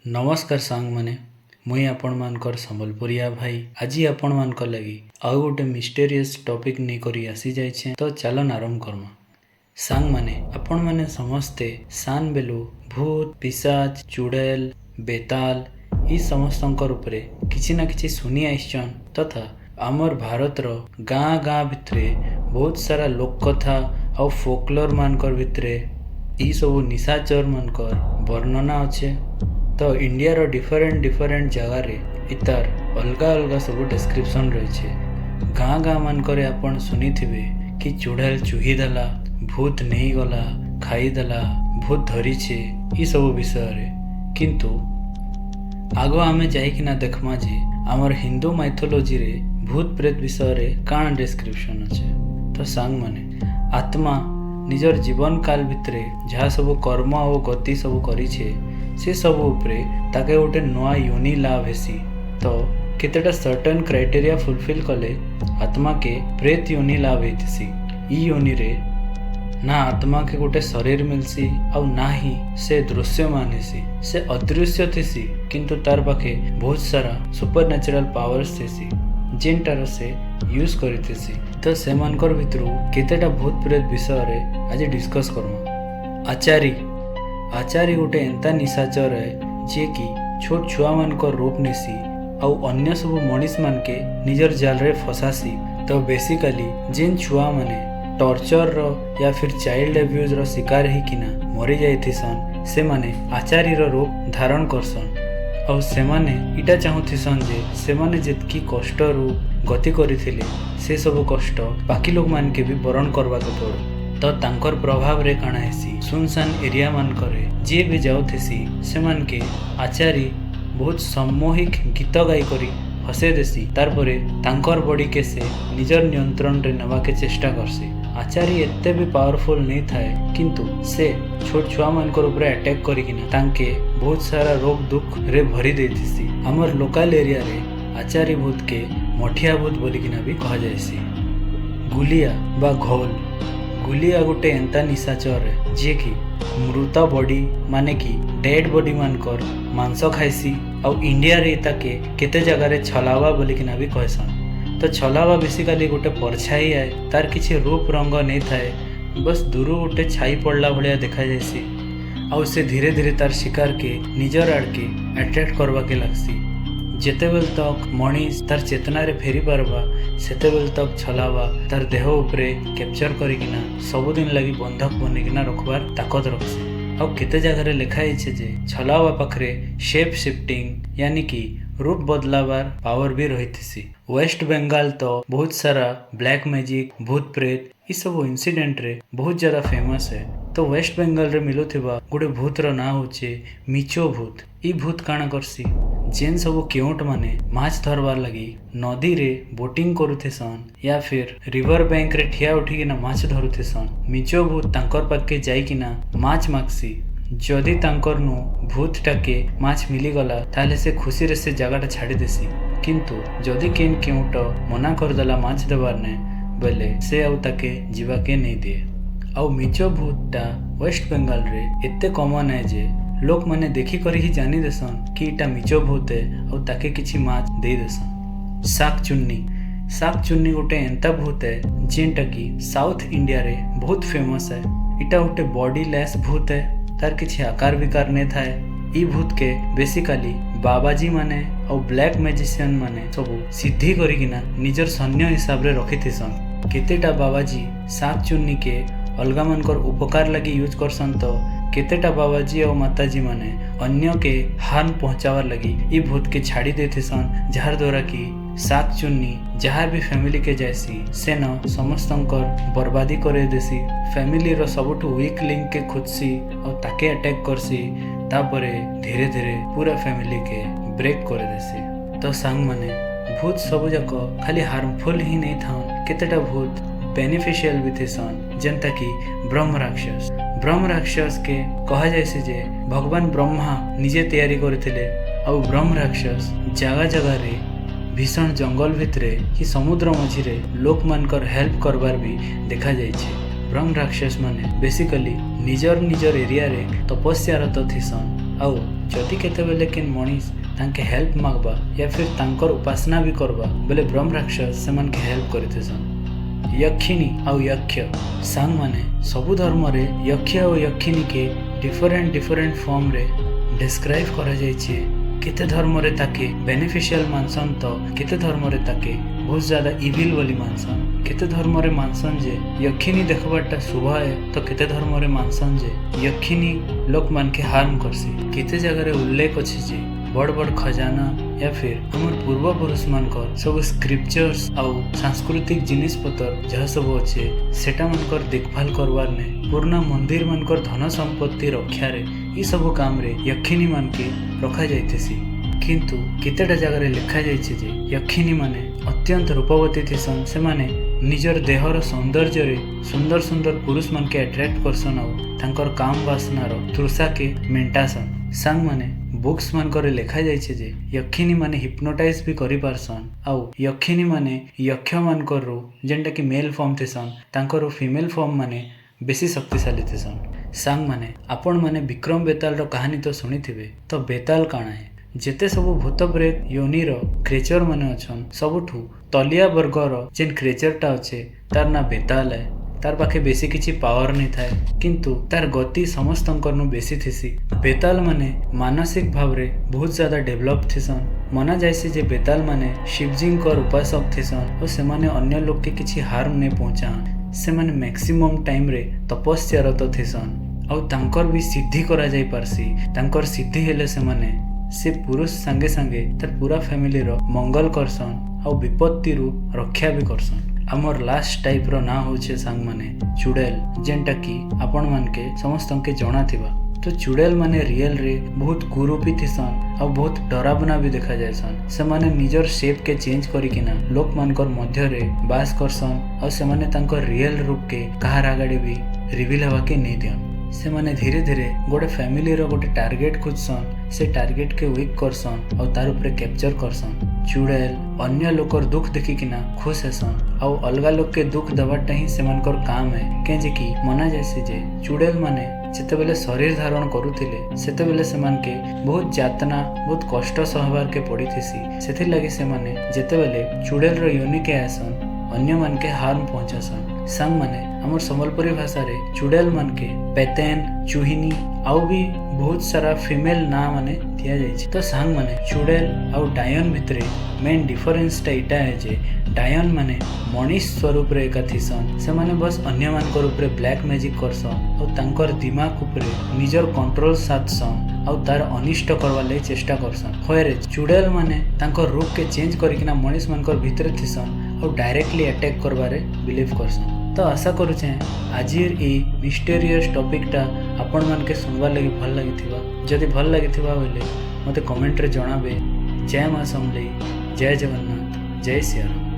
नमस्कार सांग माने मुई आपण मानकर संबलपुरिया भाई आज आपण मानकर लगी आउ गोटे मिस्टेरियस टॉपिक नहीं करी आसी जाइछे तो चलन आरंभ करमा। सांग माने आपण माने समस्ते सान बेलु भूत पिशाच चुड़ैल बेताल ई समस्तंकर उपरे किछि ना किछि सुनी आइछन तथा आमर भारत रो गाँ गाँ भितरे बहुत सारा लोक कथा और फोकलोर मानकर भितरे ई सब निशाचर मानकर वर्णना अच्छे। तो इंडिया रो डिफरेंट जगह रे इतार अलग अलग सब डिस्क्रिप्शन रही। गाँ गाँ मानकर आपण सुनी थिबे कि चुड़ैल चुही देला भूत नहीं गला खाई देला भूत धरी छे ई सब विषय रे। किंतु आगो आमे जाइकिना देखमा जे आमर हिंदू माइथोलॉजी रे भूत प्रेत विषय रे काण डिस्क्रिप्शन अच्छे। तो सांग माने आत्मा निजर जीवन काल भितरे जहाँ सब कर्म और गति सब करी छे से सब उपरे ताके गोटे नया योनि लाभ हेसी। तो केतेटा सर्टेन क्राइटेरिया फुलफिल कले आत्मा के प्रेत योनि लाभ हेतिसी। ई योनि रे ना आत्मा के गोटे शरीर मिलसी और ना ही से दृश्यमान हेसी। से अदृश्य थेसी किंतु तार पाखे बहुत सारा सुपर नेचुरल पावर्स थेसी जेनटार से यूज करितेसी। तो सेमानकर भितरु केतेटा भूत प्रेत विषय रे आज डिस्कस करमा। आचारी गोटे एंता निशाचर है जे कि छोट छुआ मानकर रूप नेसी और अन्य सब मनीष मान के निजर जाल रे फसासी। तो बेसिकली जेन छुआ माने टॉर्चर रो या फिर चाइल्ड एब्यूज रो शिकार ही किना मरी जाइथिसन से माने आचारी रो रूप धारण करसन और से माने इटा चाहुथिसन जे से माने जेतकी कष्ट रू गति करिथिले से सब कष्ट बाकी लोग मान के भी बरण करबा के पड़ो। तो तांकर प्रभाव रे काना हेसी सुनसान एरिया मान करे जे भी जाउथेसी से मान के आचारी बहुत सम्मोहिक गीत गाई करी हसे देसी। तार परे तांकर बॉडी के से निजर नियंत्रण रे नवा के चेष्टा करसी। आचारी एते भी पावरफुल नहीं थाए किंतु से छोट छुआ मानकर ऊपर अटैक करिकिना तांके बहुत सारा रोग दुख रे भरी देथिसी। हमर लोकल एरिया रे आचारी भूत के मठिया भूत बोलिकिना भी कहा जायसी। गुलिया बा घोल गुलिया गोटे एंता निशाचर है जे कि मृत बॉडी माने कि डेड बॉडी मानकर मांस खाइसी और इंडिया रे ताके केते जगह रे छलावा बोलिकिना भी कहसन। तो छलावा बेसिकली गोटे परछाई है तार किछि रूप रंग नहीं थाए बस दूर गोटे छाई पड़ला भलिया देखा जायसी और से धीरे धीरे तार शिकार के निजर आड़ के अट्रैक्ट करवा के लगसी। जेतेबेल तक मनीष तार चेतना रे फेरी पारबा सेतेबेल तक छलावा तार देह उपरे कैप्चर करिकिना सबुदिन लगी बंधक बनिकिना रखबार ताकत रखसी। और केते जगह रे लिखा है जे छलावा पाखरे शेप शिफ्टिंग यानी कि रूप बदलावार पावर भी रही। वेस्ट बंगाल तो बहुत सारा ब्लैक मैजिक भूत प्रेत ई सब इंसिडेंट रे बहुत ज्यादा फेमस है। तो वेस्ट बंगाल रे मिलुथिबा गोटे भूत रो ना होचे मिचो भूत। ई भूत काना करसी जेन सब केउट माने माछ धरवार लगी नदी रे बोटिंग करुथेसन या फिर रिवर बैंक रे ठिया उठिकिना माछ धरुथेसन मिचो भूत तांकर पाखे जाइकिना माछ मागसी। जदि तांकर नु भूत टाके माछ मिली गला ताले से खुशी रे से जगह छाड़ी देसी। किंतु जदि केन केउट मना कर देला माछ देवार ने बेले से आउ ताके जीवा के नहीं दिए। आउ मिचो भूतटा वेस्ट बंगाल रे एते कॉमन है जे लोक माने देखी करी ही जानी देसन कि इटा मिचो भूत है और ताके किछि माछ दे देसन। साक चुन्नी गोटे एंता भूत है जेनटा कि साउथ इंडिया रे बहुत फेमस है। इटा गोटे बॉडी लेस भूत है तार किछि आकार विकार नहीं थाए। ई भूत के बेसिकली बाबाजी माने और ब्लैक मैजिशियन माने सब सिद्धि करिकिना निजर सैन्य हिसाब रे रखिथिसन। केतेटा बाबाजी साक चुन्नी के अलगा मानकर उपकार लगी यूज करसन तो केतेटा बाबाजी और माताजी माने अन्य के हार्म पहुंचावार लगी ई भूत के छाड़ी देथिसन जार द्वारा कि साक चुन्नी जहाँ भी फैमिली के जायसी से न समस्तंकर बर्बादी करे देसी। फैमिली रो सबुठु वीक लिंक के खुदसी और ताके अटैक करसी तापरे धीरे धीरे पूरा फैमिली के ब्रेक करे देसी। तो सांग माने भूत सब जाक खाली हार्मफुल ही नहीं था केतेटा भूत बेनिफिशियल भी थेसन जेनता कि ब्रह्म राक्षस के कहा जायसे जे भगवान ब्रह्मा निजे तैयारी करथिले और ब्रह्म राक्षस जगह जगह रे भीषण जंगल भितरे कि समुद्र मझिरे लोक मानकर हेल्प करबार भी देखा जाइछे। ब्रह्म राक्षस माने बेसिकली निजर एरिया रे तपस्या रत थिसन और जदि केतेबेले केन मनीष तांके हेल्प मागबा या फिर तांकर उपासना भी करबा बोले ब्रह्म राक्षस से मन के हेल्प करतेसन। यक्षिणी आउ यक्ष सांग माने सबु धर्म रे यक्ष और यक्षिणी के डिफरेंट फॉर्म रे डिस्क्राइब करा जाइछे। केते धर्म रे ताके बेनिफिशियल मानसन तो केते धर्म रे ताके बहुत ज्यादा इविल बोली मानसन। केते धर्म रे मानसन जे यक्षिणी देखबाटा शुभ है तो केते धर्म रे मानसन जे यक्षिणी लोक मान के हार्म करसी। केते जगह रे उल्लेख अछि जे बड़ बड़ खजाना या फिर हमर पूर्वपुरुष मानकर सब स्क्रिप्चर्स आउ सांस्कृतिक जिनिस पतर जहाँ सब अच्छे सेटा मानकर देखभाल करवार ने पूर्ण मंदिर मानकर धन संपत्ति रक्षार ये सब काम रे यक्षिणी मान के रखा जाइतेसी। किंतु केतेटा जगह लिखा जाइछे जे यक्षिणी माने अत्यंत रूपवती थिसन। से माने निजर देहर सौंदर्य रे सुंदर सुंदर पुरुष मान के अट्रैक्ट करसन आउ तांकर काम वासनार तृषा के मेंटासन। सांग माने बुक्स मान करे लिखा जाइछे जे यक्षिणी माने हिप्नोटाइज भी करि पारसन आउ यक्षिणी माने यक्ष मान करू जेंटा कि मेल फॉर्म थिसन तांकर फीमेल फॉर्म माने बेसी शक्तिशाली थिसन। सांग माने आपण माने विक्रम बेताल रो कहानी तो सुनिथिबे। तो बेताल काଣା है जेते सबु भूत प्रेत योनिर क्रिएचर माने अछन सबुठू तलिया वर्गर जेन क्रिएचरटा अच्छे तार ना बेताल है। तार पाखे बेसी किछि पावर नहीं थाए किंतु तार गति समस्तंकर नु बेसी थिसी। बेताल माने मानसिक भाव रे बहुत ज्यादा डेवलप थिसन। मना जायसी जे बेताल माने शिवजी कर उपासक थिसन और से माने अन्य लोग के किछि हार्म नहीं पहुंचा। से माने मैक्सिमम टाइम रे तपस्यारत थिसन और तांकर भी सिद्धि करा जाई पारसी। तांकर सिद्धि हेले से माने से पुरुष संगे संगे तार पूरा फैमिली रो मंगल करसन और विपत्ति रु रक्षा भी करसन। आमर लास्ट टाइप रो ना होचे सांग माने चुड़ैल जेंटा कि आपण मान के समस्त के जणा थिबा। तो चुड़ैल माने रियल रे बहुत कुरूपी थिसन और बहुत डरावना भी देखा जायसन। से माने निजर शेप के चेंज करिकिना लोक मानकर मध्य रे बास करसन और से माने तांकर रियल रूप के कहार आगाड़ी भी रिवील हवा के नहीं दियन। से माने धीरे धीरे गोटे फैमिली रो गोटे टारगेट खोजसन। से टारगेट के वीक करसन और तार ऊपर कैप्चर करसन। चुड़ैल अन्य लोकर दुख देखिकिना खुश हेसन और अलगा लोग के दुख दबाटा ही सेमानकर काम है। केजे कि मना जायसे जे चुड़ैल माने जेतेबेले शरीर धारण करुथिले सेतेबेले सेमान के बहुत यातना बहुत कष्ट सहबार के पड़ीथिसी। सेथिर लागि सेमाने जेतेबेले चुड़ैल रो योनि के आसन अन्य मान के हार्म पहुंचासन। सांग माने हमर संबलपुरी भाषा रे चुड़ैल मान के पेतेन चुहिनी आउ भी बहुत सारा फीमेल ना माने दिया जाइछे। तो सांग माने चुड़ैल आउ डायन भितरे मेन डिफरेंस टा इटा है जे डायन माने मनीष स्वरूप रे एका थिसन। से माने बस अन्य मान को ऊपर ब्लैक मैजिक करसन और तांकर दिमाग ऊपर निजर कंट्रोल साधसन और तार अनिष्ट करवा ले चेष्टा करसन। होयरे चुड़ैल माने तांकर रूप के चेंज करिकिना मनीष मानकर भितरे थिसन और डायरेक्टली अटैक करबारे बिलीव करसन। तो आशा करूचे आजिर ए मिस्टेरियस टॉपिकटा आपण मान के सुनवा लगी भल लागिथिबा। जदि भल लागिथिबा बोले मते कमेंट रे जणाबे। जय मां समलेई, जय जगन्नाथ, जय सियाराम।